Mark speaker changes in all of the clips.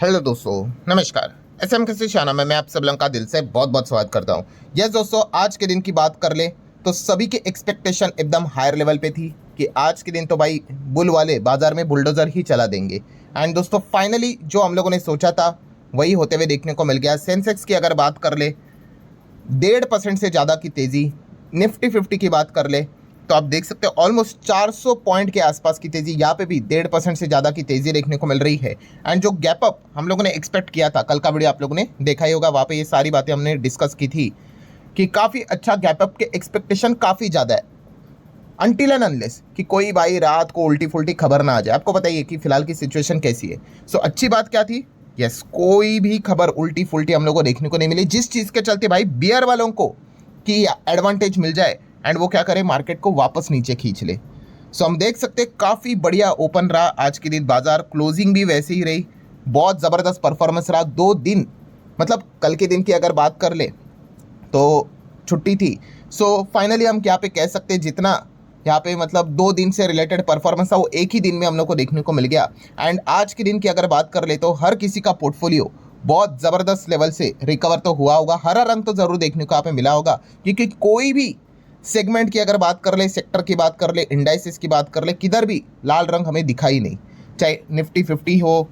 Speaker 1: Hello दोस्तों, नमस्कार। SM किसी शाना में मैं आप सब लोगों का दिल से बहुत बहुत स्वागत करता हूं। यस दोस्तों, आज के दिन की बात कर ले तो सभी की एक्सपेक्टेशन एकदम हायर लेवल पे थी कि आज के दिन तो भाई बुल वाले बाजार में बुलडोजर ही चला देंगे। एंड दोस्तों फाइनली जो हम लोगों ने सोचा था वही होते हुए देखने को मिल गया। सेंसेक्स की अगर बात कर ले 1.5% से ज़्यादा की तेज़ी, निफ्टी 50 की बात कर ले तो आप देख सकते हो ऑलमोस्ट 400 पॉइंट के आसपास की तेज़ी, यहाँ पे भी 1.5% से ज़्यादा की तेज़ी देखने को मिल रही है। एंड जो गैप अप हम लोगों ने एक्सपेक्ट किया था, कल का वीडियो आप लोगों ने देखा ही होगा, वहाँ पे ये सारी बातें हमने डिस्कस की थी कि काफ़ी अच्छा गैप अप के एक्सपेक्टेशन काफ़ी ज़्यादा है, अनटिल एंड अनलेस कि कोई भाई रात को उल्टी फुल्टी खबर ना आ जाए। आपको बताइए कि फिलहाल की सिचुएशन कैसी है। सो अच्छी बात क्या थी, यस कोई भी खबर उल्टी फुल्टी हम लोग को देखने को नहीं मिली, जिस चीज़ के चलते भाई बियर वालों को कि एडवांटेज मिल जाए एंड वो क्या करे, मार्केट को वापस नीचे खींच ले। सो हम देख सकते हैं काफ़ी बढ़िया ओपन रहा आज के दिन बाजार, क्लोजिंग भी वैसे ही रही, बहुत ज़बरदस्त परफॉर्मेंस रहा 2 दिन। मतलब कल के दिन की अगर बात कर ले तो छुट्टी थी। सो फाइनली हम क्या पे कह सकते हैं, जितना यहाँ पे मतलब 2 दिन से रिलेटेड परफॉर्मेंस था वो एक ही दिन में हम लोग को देखने को मिल गया। एंड आज के दिन की अगर बात कर ले तो हर किसी का पोर्टफोलियो बहुत ज़बरदस्त लेवल से रिकवर तो हुआ होगा। हरा रंग तो ज़रूर देखने को यहाँ पे मिला होगा, क्योंकि कोई भी सेगमेंट की अगर बात कर ले, सेक्टर की बात कर ले, इंडाइसिस की बात कर ले, किधर भी लाल रंग हमें दिखाई नहीं। चाहे निफ्टी 50 हो,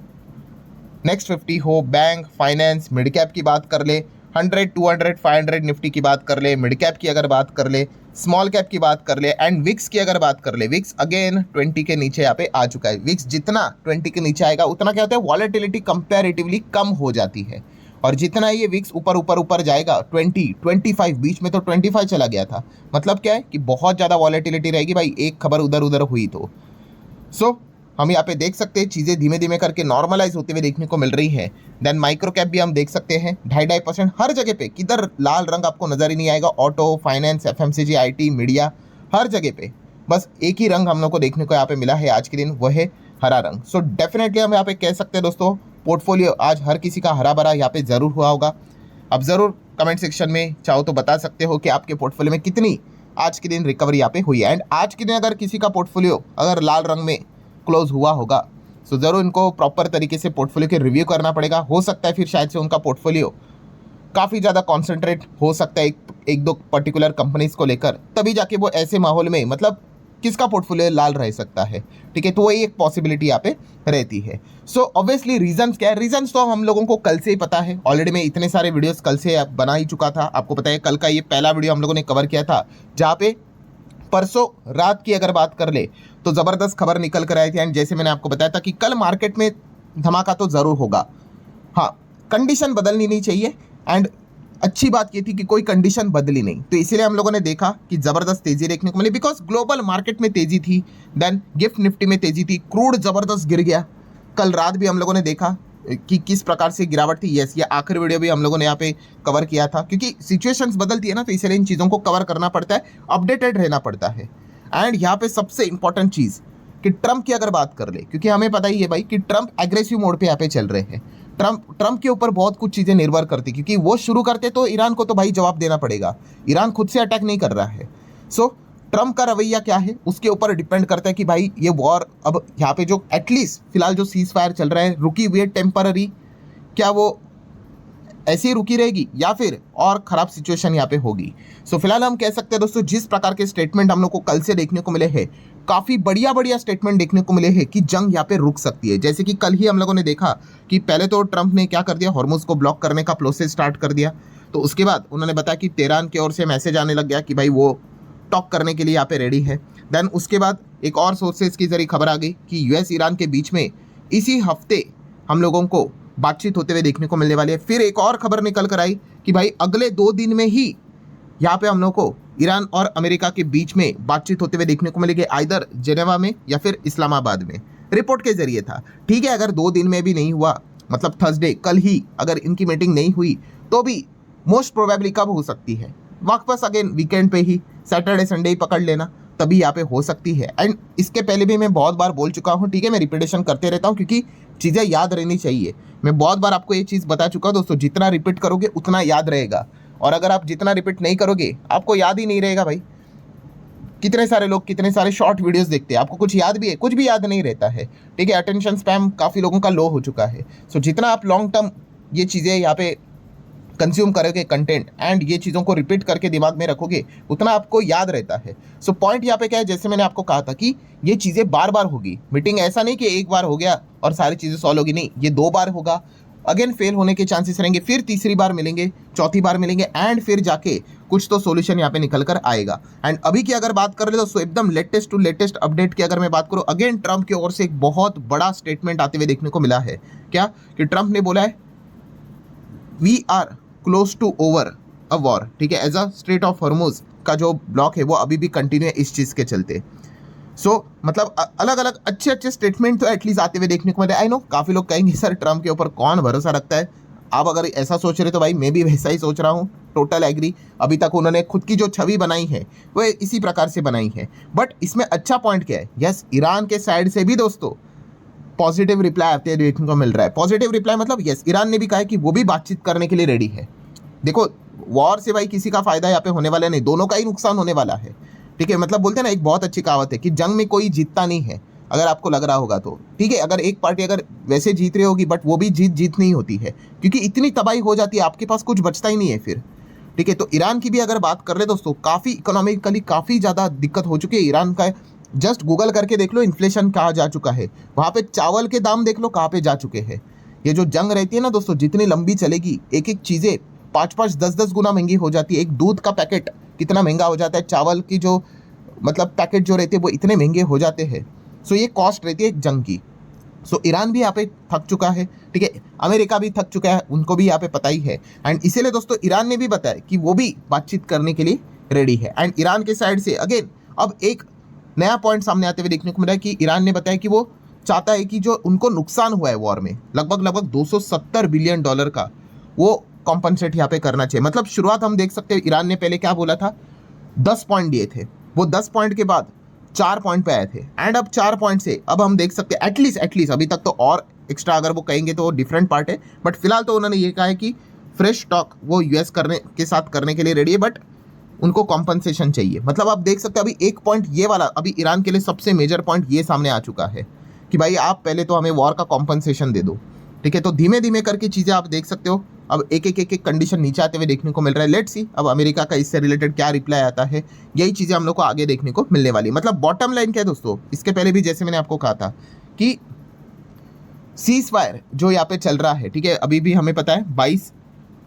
Speaker 1: नेक्स्ट 50 हो, बैंक, फाइनेंस, मिड कैप की बात कर ले, 100, 200, 500 निफ्टी की बात कर ले, मिड कैप की अगर बात कर ले, स्मॉल कैप की बात कर ले, एंड विक्स की अगर बात कर ले, विक्स अगेन 20 के नीचे यहाँ पे आ चुका है। विक्स जितना 20 के नीचे आएगा उतना क्या होता है, वॉलेटिलिटी कंपैरेटिवली कम हो जाती है, और जितना ये विक्स ऊपर ऊपर ऊपर जाएगा 20, 25, बीच में तो 25 चला गया था, मतलब क्या है कि बहुत ज़्यादा वॉलेटिलिटी रहेगी भाई, एक खबर उधर उधर हुई तो। सो हम यहाँ पे देख सकते हैं चीज़ें धीमे धीमे करके नॉर्मलाइज होते हुए देखने को मिल रही है। देन माइक्रो कैप भी हम देख सकते हैं 2.5% हर जगह पे, किधर लाल रंग आपको नजर ही नहीं आएगा। Auto, finance, FMCG, IT, media, हर जगह पे बस एक ही रंग हम लोग को देखने को यहाँ पे मिला है आज के दिन, वह है हरा रंग। सो डेफिनेटली हम यहाँ पे कह सकते हैं दोस्तों, पोर्टफोलियो आज हर किसी का हरा भरा यहाँ पे ज़रूर हुआ होगा। अब ज़रूर कमेंट सेक्शन में चाहो तो बता सकते हो कि आपके पोर्टफोलियो में कितनी आज के दिन रिकवरी यहाँ पे हुई है। एंड आज के दिन अगर किसी का पोर्टफोलियो अगर लाल रंग में क्लोज हुआ होगा तो ज़रूर इनको प्रॉपर तरीके से पोर्टफोलियो के रिव्यू करना पड़ेगा। हो सकता है फिर शायद से उनका पोर्टफोलियो काफ़ी ज़्यादा कॉन्सेंट्रेट हो सकता है एक दो पर्टिकुलर कंपनीज को लेकर, तभी जाके वो ऐसे माहौल में मतलब किसका पोर्टफोलियो लाल रह सकता है। ठीक है, तो वही एक पॉसिबिलिटी यहाँ पे रहती है। सो ऑब्वियसली रीजंस क्या है, रीजंस तो हम लोगों को कल से ही पता है, ऑलरेडी मैं इतने सारे वीडियोस कल से बना ही चुका था। आपको पता है कल का ये पहला वीडियो हम लोगों ने कवर किया था, जहाँ पे परसों रात की अगर बात कर ले तो ज़बरदस्त खबर निकल कर आई थी। एंड जैसे मैंने आपको बताया था कि कल मार्केट में धमाका तो ज़रूर होगा, हाँ कंडीशन बदलनी नहीं चाहिए। एंड अच्छी बात ये थी कि कोई कंडीशन बदली नहीं, तो इसीलिए हम लोगों ने देखा कि ज़बरदस्त तेज़ी देखने को मिली, बिकॉज ग्लोबल मार्केट में तेज़ी थी, देन गिफ्ट निफ्टी में तेज़ी थी, क्रूड ज़बरदस्त गिर गया। कल रात भी हम लोगों ने देखा कि किस प्रकार से गिरावट थी। यस, ये आखिरी वीडियो भी हम लोगों ने यहाँ पे कवर किया था, क्योंकि सिचुएशंस बदलती है ना, तो इसलिए इन चीज़ों को कवर करना पड़ता है, अपडेटेड रहना पड़ता है। एंड यहाँ पे सबसे इंपॉर्टेंट चीज़ कि ट्रंप की अगर बात कर ले, क्योंकि हमें पता ही है भाई कि ट्रंप एग्रेसिव मोड पे यहाँ पे चल रहे हैं। ट्रंप के ऊपर बहुत कुछ चीज़ें निर्भर करती, क्योंकि वो शुरू करते तो ईरान को तो भाई जवाब देना पड़ेगा, ईरान खुद से अटैक नहीं कर रहा है। सो ट्रंप का रवैया क्या है उसके ऊपर डिपेंड करता है कि भाई ये वॉर अब यहाँ पे जो एटलीस्ट फिलहाल जो सीज फायर चल रहा है, रुकी हुई है टेम्पररी, क्या वो ऐसे ही रुकी रहेगी या फिर और ख़राब सिचुएशन यहाँ पे होगी। सो फिलहाल हम कह सकते हैं दोस्तों, जिस प्रकार के स्टेटमेंट हम लोग को कल से देखने को मिले हैं, काफ़ी बढ़िया बढ़िया स्टेटमेंट देखने को मिले हैं कि जंग यहाँ पे रुक सकती है। जैसे कि कल ही हम लोगों ने देखा कि पहले तो ट्रंप ने क्या कर दिया, हॉर्मुज को ब्लॉक करने का प्रोसेस स्टार्ट कर दिया, तो उसके बाद उन्होंने बताया कि तेहरान की ओर से मैसेज आने लग गया कि भाई वो टॉक करने के लिए यहाँ पे रेडी है। देन उसके बाद एक और सोर्सेज की जरिए खबर आ गई कि यूएस ईरान के बीच में इसी हफ्ते हम लोगों को बातचीत होते हुए देखने को मिलने वाली है। फिर एक और खबर निकल कर आई कि भाई अगले 2 दिन में ही यहाँ पे हम लोग को ईरान और अमेरिका के बीच में बातचीत होते हुए देखने को मिलेगी, आइदर जेनेवा में या फिर इस्लामाबाद में। रिपोर्ट के जरिए था, ठीक है, अगर 2 दिन में भी नहीं हुआ, मतलब थर्सडे कल ही अगर इनकी मीटिंग नहीं हुई तो भी मोस्ट प्रोबेबली कब हो सकती है, वापस अगेन वीकेंड पे ही, सैटरडे संडे ही पकड़ लेना, तभी यहाँ पे हो सकती है। एंड इसके पहले भी मैं बहुत बार बोल चुका हूँ, ठीक है, मैं रिपीटेशन करते रहता हूँ क्योंकि चीज़ें याद रहनी चाहिए। मैं बहुत बार आपको ये चीज़ बता चुका हूँ दोस्तों, जितना रिपीट करोगे उतना याद रहेगा, और अगर आप जितना रिपीट नहीं करोगे आपको याद ही नहीं रहेगा भाई। कितने सारे लोग कितने सारे शॉर्ट वीडियोस देखते हैं, आपको कुछ याद भी है, कुछ भी याद नहीं रहता है, ठीक है। अटेंशन स्पैम काफ़ी लोगों का लो हो चुका है। सो जितना आप लॉन्ग टर्म ये चीज़ें यहाँ पे कंज्यूम करोगे कंटेंट एंड ये चीज़ों को रिपीट करके दिमाग में रखोगे, उतना आपको याद रहता है। सो पॉइंट यहाँ पे क्या है, जैसे मैंने आपको कहा था कि ये चीज़ें बार बार होगी। मीटिंग ऐसा नहीं कि एक बार हो गया और सारी चीज़ें सॉल्व होगी, नहीं, ये 2 बार होगा, अगेन फेल होने के चांसेस रहेंगे, फिर तीसरी बार मिलेंगे, चौथी बार मिलेंगे एंड फिर जाके कुछ तो सॉल्यूशन यहाँ पे निकल कर आएगा। एंड अभी की अगर बात कर ले तो एकदम लेटेस्ट टू लेटेस्ट अपडेट की अगर मैं बात करूँ, अगेन ट्रंप की ओर से एक बहुत बड़ा स्टेटमेंट आते हुए देखने को मिला है। क्या कि ट्रंप ने बोला है we are close to over a war, ठीक है। As a strait of Hormuz का जो ब्लॉक है वो अभी भी कंटिन्यू है इस चीज़ के चलते। मतलब अलग अलग अच्छे अच्छे स्टेटमेंट तो एटलीस्ट आते हुए देखने को मिले। आई नो काफ़ी लोग कहेंगे सर ट्रंप के ऊपर कौन भरोसा रखता है। आप अगर ऐसा सोच रहे तो भाई मैं भी वैसा ही सोच रहा हूँ, टोटल एग्री। अभी तक उन्होंने खुद की जो छवि बनाई है वो इसी प्रकार से बनाई है। बट इसमें अच्छा पॉइंट क्या है, यस ईरान के साइड से भी दोस्तों पॉजिटिव रिप्लाई आते देखने को मिल रहा है। पॉजिटिव रिप्लाई मतलब यस, ईरान ने भी कहा है कि वो भी बातचीत करने के लिए रेडी है। देखो वॉर से भाई किसी का फायदा यहाँ पे होने वाला नहीं, दोनों का ही नुकसान होने वाला है, ठीक है। मतलब बोलते हैं ना, एक बहुत अच्छी कहावत है कि जंग में कोई जीतता नहीं है, अगर आपको लग रहा होगा तो, ठीक है। अगर एक पार्टी अगर वैसे जीत रही होगी बट वो भी जीत नहीं होती है, क्योंकि इतनी तबाही हो जाती है, आपके पास कुछ बचता ही नहीं है फिर, ठीक है। तो ईरान की भी अगर बात कर ले दोस्तों, काफ़ी इकोनॉमिकली काफ़ी ज़्यादा दिक्कत हो चुकी है ईरान का। जस्ट गूगल करके देख लो इन्फ्लेशन कहाँ जा चुका है, वहाँ पे चावल के दाम देख लो कहाँ पे जा चुके हैं। ये जो जंग रहती है ना दोस्तों, जितनी लंबी चलेगी, एक एक चीज़ें 5-5, 10-10 गुना महंगी हो जाती है। एक दूध का पैकेट कितना महंगा हो जाता है, चावल की जो मतलब पैकेट जो रहते हैं वो इतने महंगे हो जाते हैं। सो ये कॉस्ट रहती है एक जंग की। सो ईरान भी यहाँ पे थक चुका है, ठीक है। अमेरिका भी थक चुका है, उनको भी यहाँ पे पता ही है। एंड इसीलिए दोस्तों ईरान ने भी बताया कि वो भी बातचीत करने के लिए रेडी है। एंड ईरान के साइड से अगेन अब एक नया पॉइंट सामने आते हुए देखने को मिला है कि ईरान ने बताया कि वो चाहता है कि जो उनको नुकसान हुआ है वॉर में, लगभग 270 बिलियन डॉलर का, वो कॉम्पनसेट यहाँ पे करना चाहिए। मतलब शुरुआत हम देख सकते हैं, ईरान ने पहले क्या बोला था, 10 पॉइंट दिए थे, वो 10 पॉइंट के बाद 4 पॉइंट पे आए थे। एंड अब 4 पॉइंट से अब हम देख सकते हैं एटलीस्ट अभी तक तो और एक्स्ट्रा अगर वो कहेंगे तो डिफरेंट पार्ट है, बट फिलहाल तो उन्होंने ये कहा है कि फ्रेश टॉक वो यूएस करने के साथ करने के लिए रेडी है, बट उनको कॉम्पनसेशन चाहिए। मतलब आप देख सकते हैं अभी एक पॉइंट ये वाला, अभी ईरान के लिए सबसे मेजर पॉइंट ये सामने आ चुका है कि भाई आप पहले तो हमें वॉर का कॉम्पनसेशन दे दो, ठीक है। तो धीमे धीमे करके चीज़ें आप देख सकते हो, अब एक कंडीशन नीचे आते हुए देखने को मिल रहा है। लेट्स सी अब अमेरिका का इससे रिलेटेड क्या रिप्लाई आता है, यही चीज़ें हम लोग को आगे देखने को मिलने वाली। मतलब बॉटम लाइन क्या है दोस्तों, इसके पहले भी जैसे मैंने आपको कहा था कि सीज फायर जो यहाँ पे चल रहा है, ठीक है, अभी भी हमें पता है 22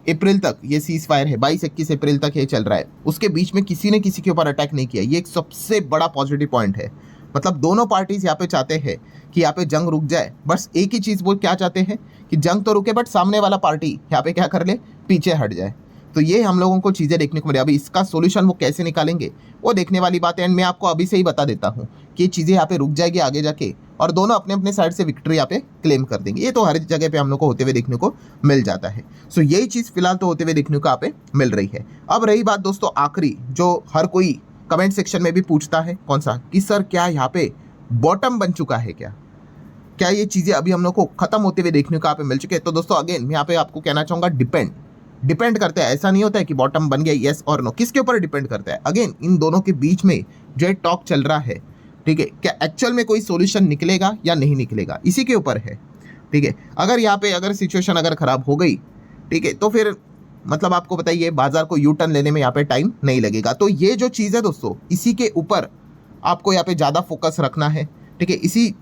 Speaker 1: अप्रैल तक ये सीज फायर है, 22-21 अप्रैल तक ये चल रहा है। उसके बीच में किसी ने किसी के ऊपर अटैक नहीं किया, ये एक सबसे बड़ा पॉजिटिव पॉइंट है। मतलब दोनों पार्टीज यहाँ पे चाहते हैं कि यहाँ पे जंग रुक जाए, बस एक ही चीज़ वो क्या चाहते हैं कि जंग तो रुके बट सामने वाला पार्टी यहाँ पे क्या कर ले, पीछे हट जाए। तो ये हम लोगों को चीज़ें देखने को मिले। अभी इसका सोल्यूशन वो कैसे निकालेंगे वो देखने वाली बात है। एंड मैं आपको अभी से ही बता देता हूँ कि ये चीज़ें यहाँ पे रुक जाएगी आगे जाके, और दोनों अपने अपने साइड से विक्ट्री यहाँ पे क्लेम कर देंगे। ये तो हर जगह पे हम लोग को होते हुए देखने को मिल जाता है। सो यही चीज़ फिलहाल तो होते हुए देखने को यहाँ पे मिल रही है। अब रही बात दोस्तों आखिरी, जो हर कोई कमेंट सेक्शन में भी पूछता है, कौन सा, कि सर क्या यहाँ पे बॉटम बन चुका है, क्या ये चीज़ें अभी हम लोग को खत्म होते हुए देखने को यहाँ पे मिल चुके हैं। तो दोस्तों अगेन मैं यहाँ पे आपको कहना चाहूँगा, डिपेंड करता है। ऐसा नहीं होता है कि बॉटम बन गया येस और नो, किसके ऊपर डिपेंड करता है। अगेन इन दोनों के बीच में जो टॉक चल रहा है, ठीक है, क्या एक्चुअल में कोई सोल्यूशन निकलेगा या नहीं निकलेगा, इसी के ऊपर है, ठीक है। अगर यहाँ पे अगर सिचुएशन अगर खराब हो गई, ठीक है, तो फिर मतलब आपको बताइए बाजार को यू टर्न लेने में यहाँ पे टाइम नहीं लगेगा। तो ये जो चीज़ है दोस्तों, इसी के ऊपर आपको यहाँ पे ज़्यादा फोकस रखना है, ठीक है। इसी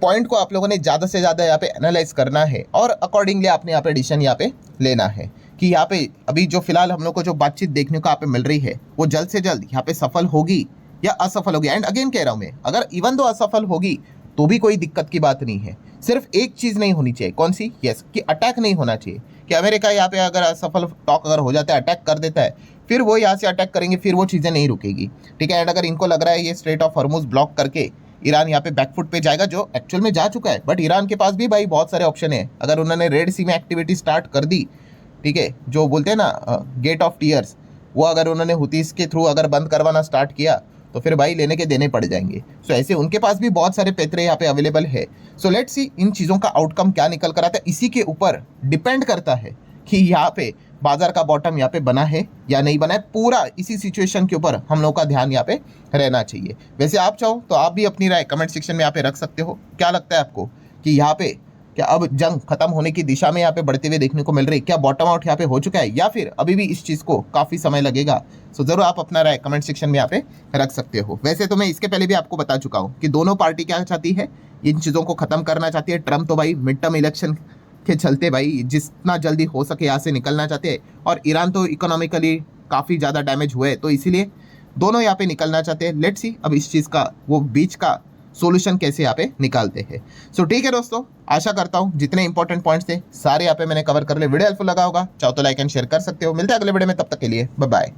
Speaker 1: पॉइंट को आप लोगों ने ज़्यादा से ज़्यादा यहाँ पे एनालाइज करना है और अकॉर्डिंगली आपने यहाँ पे डिसीजन यहाँ पे लेना है कि यहाँ पे अभी जो फिलहाल हम लोग को जो बातचीत देखने को यहाँ पे मिल रही है वो जल्द से जल्द यहाँ पे सफल होगी या असफल होगी। एंड अगेन कह रहा हूँ मैं, अगर इवन दो असफल होगी तो भी कोई दिक्कत की बात नहीं है। सिर्फ एक चीज़ नहीं होनी चाहिए, कौन सी, यस, कि अटैक नहीं होना चाहिए। कि अमेरिका यहाँ पे अगर असफल टॉक अगर हो जाता है, अटैक कर देता है, फिर वो यहाँ से अटैक करेंगे, फिर वो चीज़ें नहीं रुकेगी, ठीक है। एंड अगर इनको लग रहा है ये स्ट्रेट ऑफ हॉर्मुज ब्लॉक करके ईरान यहाँ पे बैकफुट पे जाएगा, जो एक्चुअल में जा चुका है, बट ईरान के पास भी भाई बहुत सारे ऑप्शन है। अगर उन्होंने रेड सी में एक्टिविटी स्टार्ट कर दी, ठीक है, जो बोलते हैं ना गेट ऑफ टीयर्स, वो अगर उन्होंने हुतीस के थ्रू अगर बंद करवाना स्टार्ट किया तो फिर भाई लेने के देने पड़ जाएंगे। सो ऐसे उनके पास भी बहुत सारे पैतरे यहाँ पे अवेलेबल है। सो लेट्स सी इन चीज़ों का आउटकम क्या निकल कर आता है। इसी के ऊपर डिपेंड करता है कि यहाँ पे बाजार का बॉटम यहाँ पे बना है या नहीं बना है, पूरा इसी सिचुएशन के ऊपर हम लोग का ध्यान यहाँ पे रहना चाहिए। वैसे आप चाहो तो आप भी अपनी राय कमेंट सेक्शन में यहाँ पे रख सकते हो। क्या लगता है आपको कि यहाँ पे क्या अब जंग खत्म होने की दिशा में यहाँ पे बढ़ते हुए देखने को मिल रही है? क्या बॉटम आउट यहाँ पे हो चुका है या फिर अभी भी इस चीज़ को काफ़ी समय लगेगा? सो जरूर आप अपना राय कमेंट सेक्शन में यहाँ पे रख सकते हो। वैसे तो मैं इसके पहले भी आपको बता चुका हूँ कि दोनों पार्टी क्या चाहती है, इन चीज़ों को खत्म करना चाहती है। ट्रम्प तो भाई मिड टर्म इलेक्शन के चलते भाई जितना जल्दी हो सके यहाँ से निकलना चाहते हैं, और ईरान तो इकोनॉमिकली काफ़ी ज़्यादा डैमेज हुए, तो इसीलिए दोनों यहाँ पे निकलना चाहते हैं। लेट्स सी अब इस चीज़ का वो बीच का सॉल्यूशन कैसे यहाँ पे निकालते हैं। सो ठीक है दोस्तों, आशा करता हूँ जितने इंपॉर्टेंट पॉइंट्स थे सारे यहाँ पे मैंने कवर कर ले। वीडियो हेल्पफुल लगा होगा, चाहो तो लाइक एंड शेयर कर सकते हो। मिलते हैं अगले वीडियो में, तब तक के लिए बाय बाय।